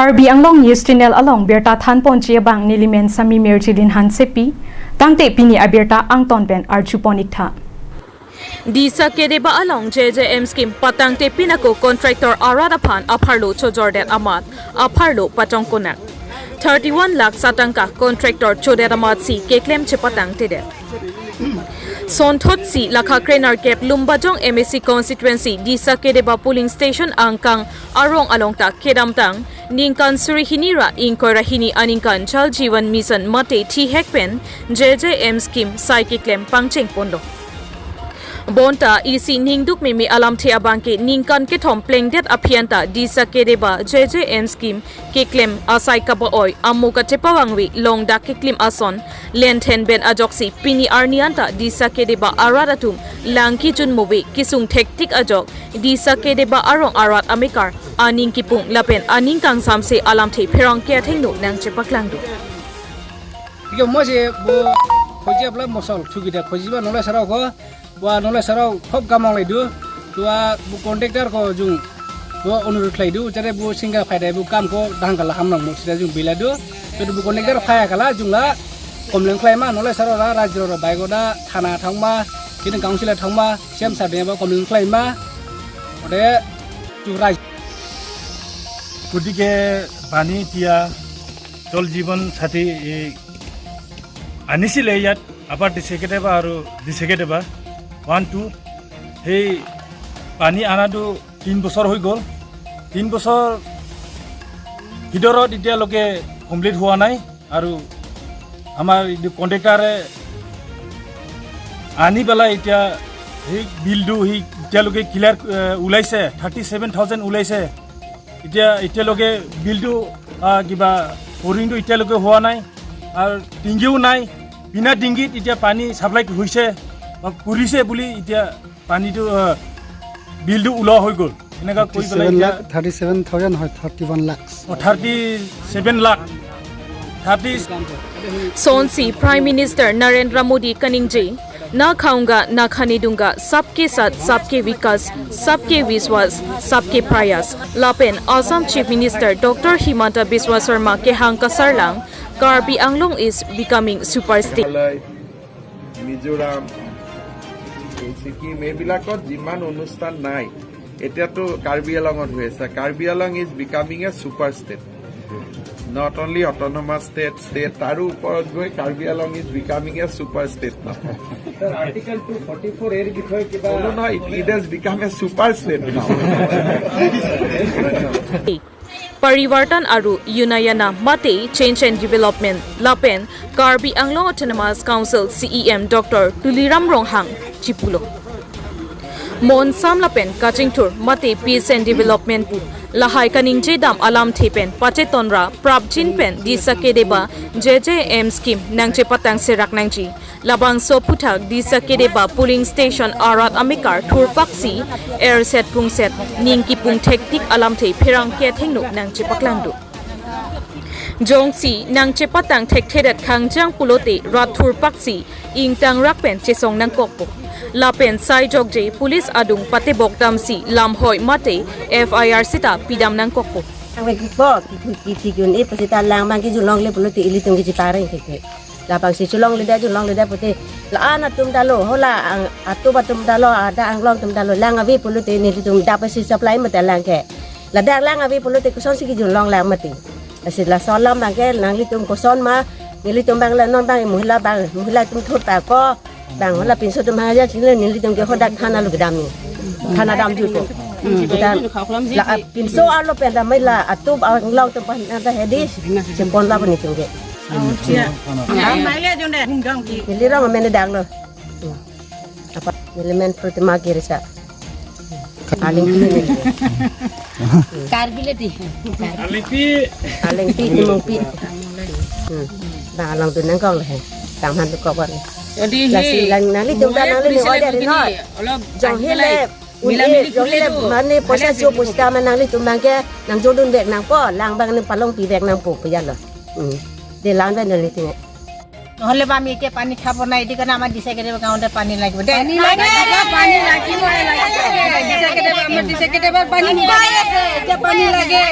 Karbi Anglong News Channel along Berta Than Ponchia Bang Nilimen Sami Merchilin Han Sepi Tangte Pini Aberta Angton Ben Archuponik Tha Disa Kedeba along JJM scheme Patangte Pinako contractor Aradapan Aparlo Chojordet Amat Aparlo Patongkonak 31 lakh Satangka contractor Chodet Amat si Keklem Chepatang Tede Sonthot si Lakha Krenar Kep Lumbajong MSC constituency Disa Kedeba polling station Angkang Arong Alongta Kedamtang Ningkan Surihinira Inkorahini Aningkan Chal Jivan Mission Mate T Hekpen JJM scheme Psychic-lem Pangcheng Pondo Bonta isi ningduk mimi alam the abangke ningkan ke thom plengdet aphianta Disa Kedeba JJM scheme keklem asai kaboy amuka tepawangwi longda keklim ason lenthen ben ajoksi pini arnianta Disa Kedeba aradatum langki jun movie kisung thektik ajok Disa Kedeba arong arat amikar aning kipung lapen aning kang samse alam the pherang ke thengno nang chepaklang du yo moje bo khojabla mosal thugida khojiba nolai sarau ko wa nolai sarau khop gamang laidu tua bu contractor ko jung bo onurut laidu jare bu singa faida bu kam ko dangkala hamnang mo sida jung biladu pedu bu contractor phaya kala jungla komleng khlaima nolai sarau ra rajyo ro baigoda thana thangma kini council thangma sem sade ba komleng khlaima ode ju raj গতিকে পানী দিয়া জল জীৱন সাথী আনিছিলে ইয়াত আবাৰ দিছে কেতিয়াবা আৰু দিছে কেতিয়াবা 1 2 সেই পানী আনাটো 3 বছৰ হৈ গ'ল 3 বছৰ ভিতৰত এতিয়ালৈকে কমপ্লিট হোৱা নাই আৰু আমাৰ কন্ট্ৰাক্টৰে আনি পেলাই এতিয়া সেই বিলটো এতিয়ালৈকে ক্লিয়াৰ ওলাইছে 37000 ওলাইছে এতিয়ালৈকে বিলটো কিবা বৰিংটো এতিয়ালৈকে হোৱা নাই আৰু টিংগিও নাই বিনা টিংগিত এতিয়া পানী সাপ্লাই হৈছে পুলিছে বুলি এতিয়া পানীটো বিলটো ওলোৱা হৈ গ'ল এনেকা কৈ পেলাই 37000 হয় 31 lakh 37 lakh 30 Sonsi Prime Minister Narendra Modi Kaningji ना खाऊंगा ना खाने दूंगा सबके साथ सबके विकास सबके विश्वास सबके प्रयास लापेन Assam chief minister doctor Himanta Biswa Sarma के हांका सरलांग Karbi Anglong is becoming super state Mizoram Sikkim এইবিলাকত যিমান অনুষ্ঠান নাই এতিয়াতো কাৰ্বি আংলঙত হৈ আছে Karbi Anglong is becoming A super state not only autonomous state taru upor goi Karbi Anglong is becoming a super state now article 244 er bikhoy kiba no it has become a super state now Parivartan aru Unayana Mate Change and Development Lapen Karbi Anglong Autonomous Council CEM Dr. Tuliram Ronghang Chipulo Mon Sam Lapen Kachingtur Mate Peace and Development Lahai Kaningje Dam Alam Thepen Pachetonra Prabjin Pen Disa Kedeba JJM scheme Nangche Patang Serak Nangji Labang Soputak Disa Kedeba polling station Arat Amikar Thurpaksi Airset Pungset Ningki Pung Tektik Alam The Perang Ke Thengno Nangche Paklangdu Jongsi Nangche Patang Tekthedat Khangjang Pulote Rat Thurpaksi Ingtang Rakpen Chesong Nangkokpo Lapen Sai Jogje Police Adung Pate Bokdam si Lam Hoi Mate FIR Sita Pidam Nangkokpo Ang po kitikun e pasita lang man ki julong le pulo ti ilitong ki pare keke la pag si julong le puti la ana tum dalo hola ang atu batum dalo ada ang long tum dalo lang avi pulo ti ni tum dapat si supply mata lang ke la dak lang avi pulo ti kuson si ki julong lang mati asi la solam bang ke nang litum kuson ma ni litum bang la non bang muhila tum thot pa ko bang hola pinso tum ha ja chile ni litum ke hodak khana lu gedam ni khana dam ju ko kita la pinso alo penda mai la atu ang long tum pa na hedi sempon la ni tum ke mai le jonde hinggang ki ni ra ma men dang lo apa elemen protima kirisa aling ni karbileti aling pi ni mong pi ba lang tu nang kong le tang han tu ko ban jadi si lang nang li tum da nang li order ni no jong hele jong hele mane posa jo posta man nang li tum nang ke nang jo dun bek nang po lang bang ni palong pi bek nang po pe ya lo de lang ba nang li tin নহলে বা আমি এতিয়া পানী খাব নাই এদিকে আমাৰ দিছে কেতিয়াবা গাঁৱতে পানী লাগিব পানী লাগিব দিছে কেতিয়াবা আমাৰ দিছে কেতিয়াবা পানী পাই আছে এতিয়া পানী লাগে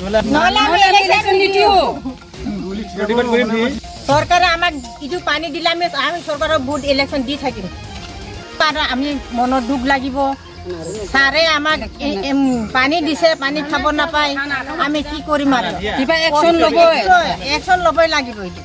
নহ'লে আমি ইলেকশ্যন নিদিওঁ প্ৰতিবাদ কৰিম সি চৰকাৰে আমাক ইটো পানী দিলে আমি চৰকাৰৰ ভোট ইলেকশ্যন দি থাকিম তাৰ আমি মনত দুখ লাগিব ছাৰে আমাক পানী দিছে পানী খাব নাপায় আমি কি কৰিম আৰু কিবা একশ্যন ল'বই লাগিব এইটো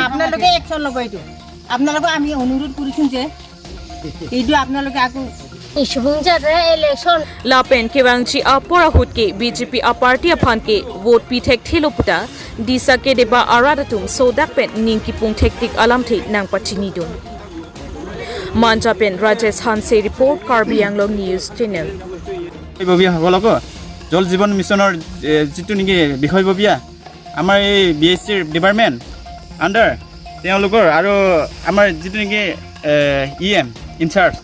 আপোনালোকে একশ্যন ল'ব এইটো আপোনালোকক আমি অনুৰোধ কৰিছোঁ যে এইটো আপোনালোকে আকৌ Lapen kebangchi apora hutke BJP aparti aphanke vote pitek thiloputa disa ke deba aradatum sodakpen ningki pungthektik alamthi nang pachini dun Manjapen Rajesh Hanse report Karbi Anglong News Channel ববিয়া সকলক জল জীৱন মিছনৰ যিটো নেকি বিষয়ববীয়া আমাৰ এই বিএসসিৰ ডিপাৰ্টমেণ্ট আণ্ডাৰ তেওঁলোকৰ আৰু আমাৰ যিটো নেকি ইএম ইনচাৰ্জ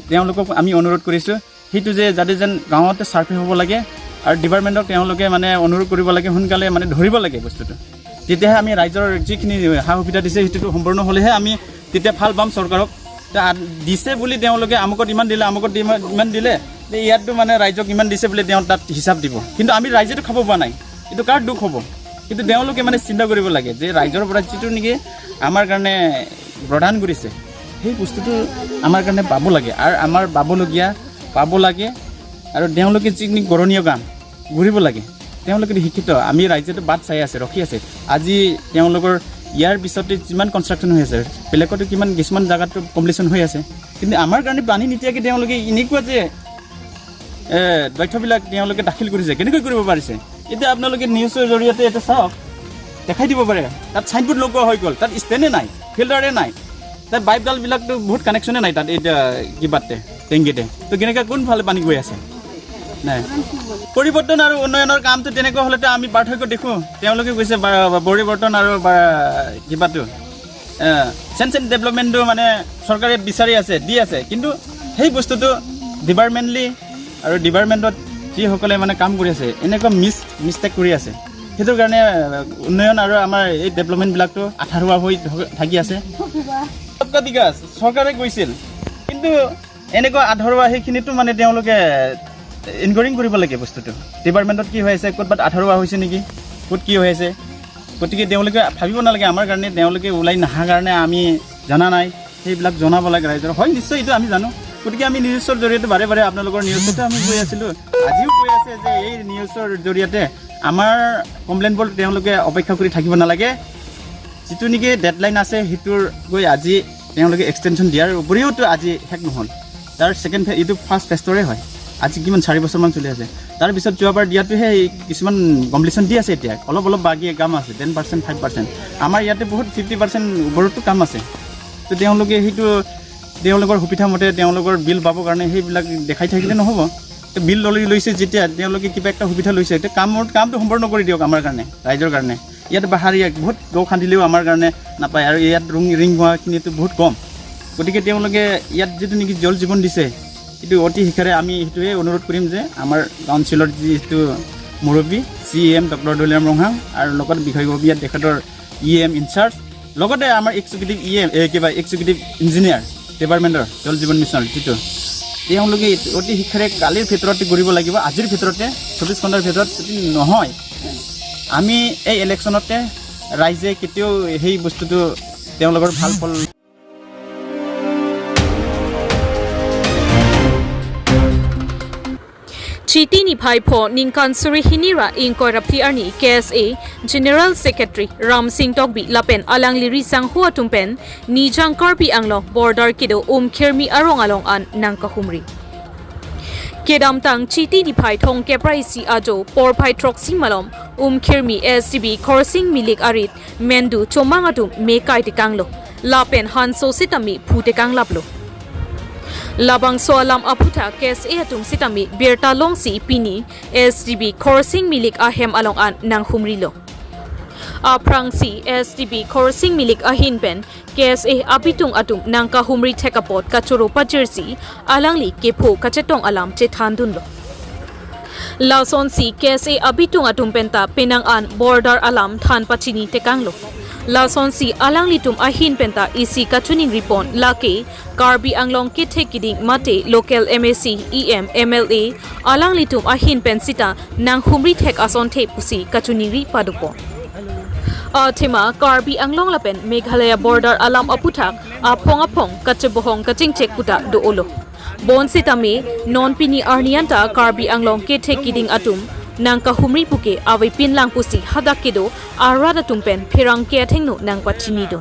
তেওঁলোকক আমি অনুৰোধ কৰিছোঁ সেইটো যে যাতে যেন গাঁৱতে চাৰ্ভে হ'ব লাগে আৰু ডিপাৰ্টমেণ্টক তেওঁলোকে মানে অনুৰোধ কৰিব লাগে সোনকালে মানে ধৰিব লাগে বস্তুটো তেতিয়াহে আমি ৰাইজৰ যিখিনি সা সুবিধা দিছে সেইটো সম্পূৰ্ণ হ'লেহে আমি তেতিয়া ভাল পাম চৰকাৰক দিছে বুলি তেওঁলোকে আমুকত ইমান দিলে আমুকত ইমান দিলে ইয়াততো মানে ৰাইজক ইমান দিছে বুলি তেওঁ তাত হিচাপ দিব কিন্তু আমি ৰাইজেতো খাব পৰা নাই এইটো কাৰ দুখ হ'ব কিন্তু তেওঁলোকে মানে চিন্তা কৰিব লাগে যে ৰাইজৰ পৰা যিটো নেকি আমাৰ কাৰণে প্ৰদান কৰিছে সেই বস্তুটো আমাৰ কাৰণে পাব লাগে আৰু আমাৰ পাব লাগে আৰু তেওঁলোকে যিখিনি গৰণীয় কাম ঘূৰিব লাগে তেওঁলোকে শিক্ষিত আমি ৰাইজেতো বাট চাই আছে ৰখি আছে আজি তেওঁলোকৰ ইয়াৰ পিছতে যিমান কনষ্ট্ৰাকশ্যন হৈ আছে বেলেগতো কিছুমান জাগাতো কমপ্লিশ্যন হৈ আছে কিন্তু আমাৰ কাৰণে পানী নিদিয়াকৈ তেওঁলোকে এনেকুৱা যে তথ্যবিলাক তেওঁলোকে দাখিল কৰিছে কেনেকৈ কৰিব পাৰিছে এতিয়া আপোনালোকে নিউজৰ জৰিয়তে এটা চাওক দেখাই দিব পাৰে তাত চাইনবোৰ্ড লগোৱা হৈ গ'ল তাত ষ্টেণ্ডে নাই ফিল্টাৰে নাই তাত বাইপডালবিলাকতো বহুত কানেকশ্যনে নাই তাত এতিয়া কিবাতে টেংকিতে তো কেনেকৈ কোনফালে পানী গৈ আছে নাই পৰিৱৰ্তন আৰু উন্নয়নৰ কামটো তেনেকুৱা হ'লেতো আমি পাৰ্থক্য দেখোঁ তেওঁলোকে কৈছে পৰিৱৰ্তন আৰু কিবাটো চেঞ্জ এণ্ড ডেভেলপমেণ্টটো মানে চৰকাৰে বিচাৰি আছে দি আছে কিন্তু সেই বস্তুটো ডিপাৰ্টমেণ্টলি আৰু ডিপাৰ্টমেণ্টত যিসকলে মানে কাম কৰি আছে এনেকুৱা মিষ্টেক কৰি আছে সেইটোৰ কাৰণে উন্নয়ন আৰু আমাৰ এই ডেভেলপমেণ্টবিলাকতো আধাৰুৱা হৈ থাকি আছে বিকাশ চৰকাৰে কৈছিল কিন্তু এনেকুৱা আধাৰুৱা সেইখিনিতো মানে তেওঁলোকে ইনকোয়াৰিং কৰিব লাগে বস্তুটো ডিপাৰ্টমেণ্টত কি হৈ আছে ক'ৰবাত আধাৰুৱা হৈছে নেকি ক'ত কি হৈ আছে গতিকে তেওঁলোকে ভাবিব নালাগে আমাৰ কাৰণে তেওঁলোকে ওলাই নাহাৰ কাৰণে আমি জানা নাই সেইবিলাক জনাব লাগে ৰাইজৰ হয় নিশ্চয় এইটো আমি জানো গতিকে আমি নিউজৰ জৰিয়তে বাৰে বাৰে আপোনালোকৰ নিউজতে আমি কৈ আছিলোঁ আজিও কৈ আছে যে এই নিউজৰ জৰিয়তে আমাৰ কমপ্লেইনবোৰ তেওঁলোকে অপেক্ষা কৰি থাকিব নালাগে যিটো নেকি ডেডলাইন আছে সেইটোৰ গৈ আজি তেওঁলোকে এক্সটেনশ্যন দিয়াৰ উপৰিওতো আজি শেষ নহ'ল তাৰ ছেকেণ্ড এইটো ফাৰ্ষ্ট ফেষ্টৰে হয় আজি কিমান 4 বছৰমান চলি আছে তাৰপিছত যোৱাবাৰ দিয়াটোহে কিছুমান কমপ্লিশ্যন দি আছে এতিয়া অলপ বাকী কাম আছে 10% 5% আমাৰ ইয়াতে বহুত 50% ওপৰতো কাম আছে তো তেওঁলোকে সেইটো তেওঁলোকৰ সুবিধা মতে তেওঁলোকৰ বিল পাবৰ কাৰণে সেইবিলাক দেখাই থাকিলে নহ'ব বিল লৈছে যেতিয়া তেওঁলোকে কিবা একটা সুবিধা লৈছে এতিয়া কামটো সম্পূৰ্ণ কৰি দিয়ক আমাৰ কাৰণে ৰাইজৰ কাৰণে ইয়াত বাহাৰীয়া বহুত গৌ খান্দিলেও আমাৰ কাৰণে নাপায় আৰু ইয়াত ৰিং হোৱাখিনিতো বহুত কম গতিকে তেওঁলোকে ইয়াত যিটো নেকি জল জীৱন দিছে এইটো অতি শীঘ্ৰে আমি সেইটোৱে অনুৰোধ কৰিম যে আমাৰ কাউন্সিলৰ যিটো মুৰব্বী CM ডক্টৰ দলিয়াম ৰংহাং আৰু লগত বিষয়ববীয়া তেখেতৰ EM ইনচাৰ্জ লগতে আমাৰ এক্সিকিউটিভ এক্সিকিউটিভ ইঞ্জিনিয়াৰ ডিপাৰ্টমেণ্টৰ জল জীৱন মিছন যিটো তেওঁলোকে অতি শীঘ্ৰে কালিৰ ভিতৰতে কৰিব লাগিব আজিৰ ভিতৰতে 24 ঘণ্টাৰ ভিতৰত যদি নহয় আমি এই ইলেকশ্যনতে ৰাইজে কেতিয়াও সেই বস্তুটো তেওঁলোকৰ ভাল ফল Chitini Phaipo Ninkansuri Hinira Inkorapti Arni KSA General Secretary Ram Singh Tokbi Lapen Alang Liri Sang Hua Tumpen Nijang Karpi Anglo Border Kido Khirmi Arong Along An Nangkahumri Kedam Tang Chitini Phai Thong Kepraisi Ajo Por Phai Troxi Malom Khirmi STB Korsing Milik Arit Mendu Chomangatum Mekai Tikanglo Lapen Hanso Sitami Putekang Laplo Labang Soalam Aputa KSA Atum Sitami Birta Longsi Pini SDB Korsing Milik Ahem Along An Nang Humrilo Aprangsi SDB Korsing Milik Ahin Ben KSA Apitung Atum Nangka Humri Tekapot Kachuro Pajersi Alangli Kepo Kachetong Alam Chethandunlo Lawson si KSA Apitung Atum Penta Penang An Border Alam Than Pachini Tekanglo La sonsi alang litum ahin penta isi kachuning ripon laki Karbi Anglong kithe kiding mate local MAC EM MLA alang litum ahin pensita nang humri thek ason the pusi kachuning ri padupo Thema Karbi Anglong lapen Meghalaya border alam aputhak aphong kachebohong kaching chek puta do olo Bon sitame non pini arnianta Karbi Anglong kithe kiding atum nang kahumri puke awi pinlang pusi hadakido arada tumpen phirang ke thengno nang pachini don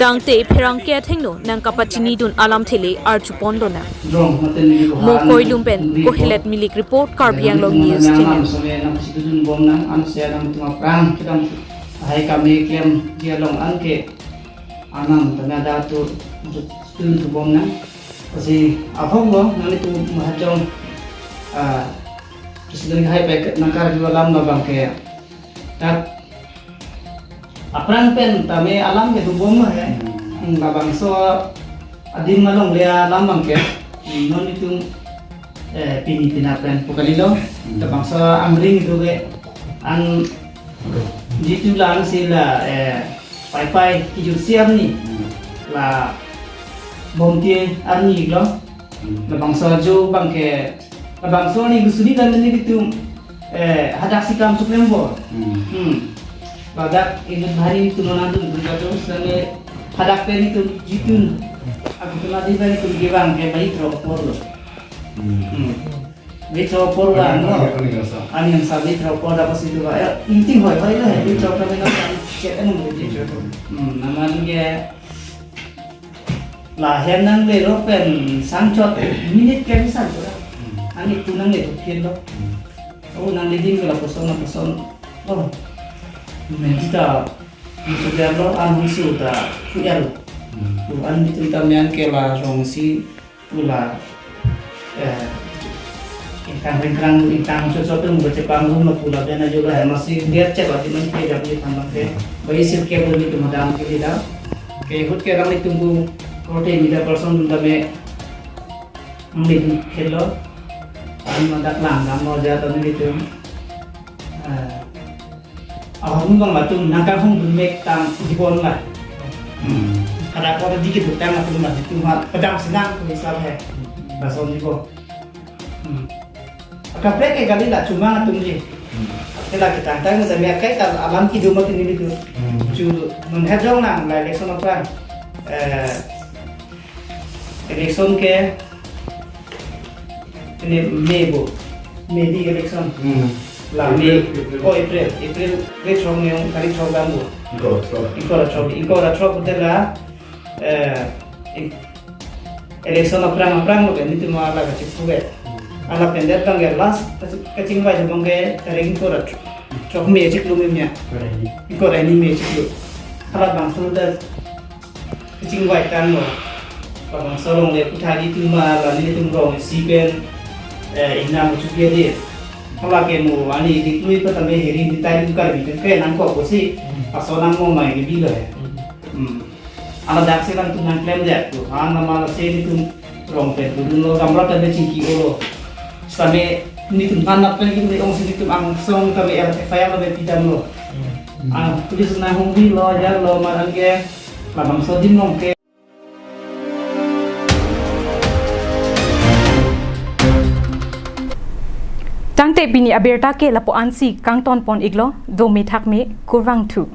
tangte phirang ke thengno nang kapachini don alam thele archupondo na mo koilumpen ko helet milik report Karbi Anglong news channel hai kami klem dia long anke anam tanada tu tu bom na kasi afong lo nani tu mahajong Presiden hai paket nakar juga alam na bangke tak apran pen tame alam ke tu bom hai labang so adim malong dia alam bangke non itu pini pen pokalilo tabang so amring itu ke an jitu lang sila pai kijur siam ni la bom tie ani lo labang so jo bangke labang so ni gusuni dan ni itu hadak sikam suklembo badak ini hari itu nonandu berkata sane hadak pen itu jitu aku kena di pen itu gibang ke baik ro porlo Vitro porla no ani yang sabi vitro porla pasti itu inting hoy hoy lah vitro kami nak cek anu vitro naman ke lahir nang le ro pen sangchot minit ke bisa tu ani tu nang le tu kien lo oh nang le din ke la person oh medita itu dia lo anu sudah kuyal tu an itu tamian ke la rongsi pula Ingkang sesuatu membaca panggung pula dan juga masih dia cek waktu mana kita dapat tambah ke bayi silke boleh itu madam ke tidak ke hut ke orang ditunggu protein tidak person tunda me ambil kilo an mandak lang mau jatuh ni itu awak bang batu nangkang hong bermek tang dibon lah ada apa dikit tu tang aku lah itu pedang senang misal he bahasa jibo Kaprek ke kali lah cuma tunggu. Kita kita tanya macam apa kita alam hidup macam ini tu. Cuma menghadang nang lah election apa? Election ke ini Mei di election. Lah Mei April trong yang kali trong gambu. Ikor trong betul lah. Election apa lo kan itu malah kecil juga. Anak pendek kan gelas, kacing bayi bangke kering korat, cok magic lu memnya, ikut ini magic lu. Alat bangsa dah kacing bayi kan lo, bangsa long le puthari tu malah ni tu rong sipen, ina muncul dia. Alat kemu ani diklui pertama hari di tayi bukan bikin ke nangko aku sih, asal nangko mai di bila. Alat daksi kan tu nang klaim dia tu, anak malah sih tu rong pen tu lo gambar tanda cingki lo. Sampai ni tu anak pergi ni orang sini tu ang song kami file kami tidak lo. Tulis na hongbi lo ya lo marang ke, labang sodim long ke. Tangte bini aberta ke lapo ansi kang ton pon iglo do me thak me kurang tu.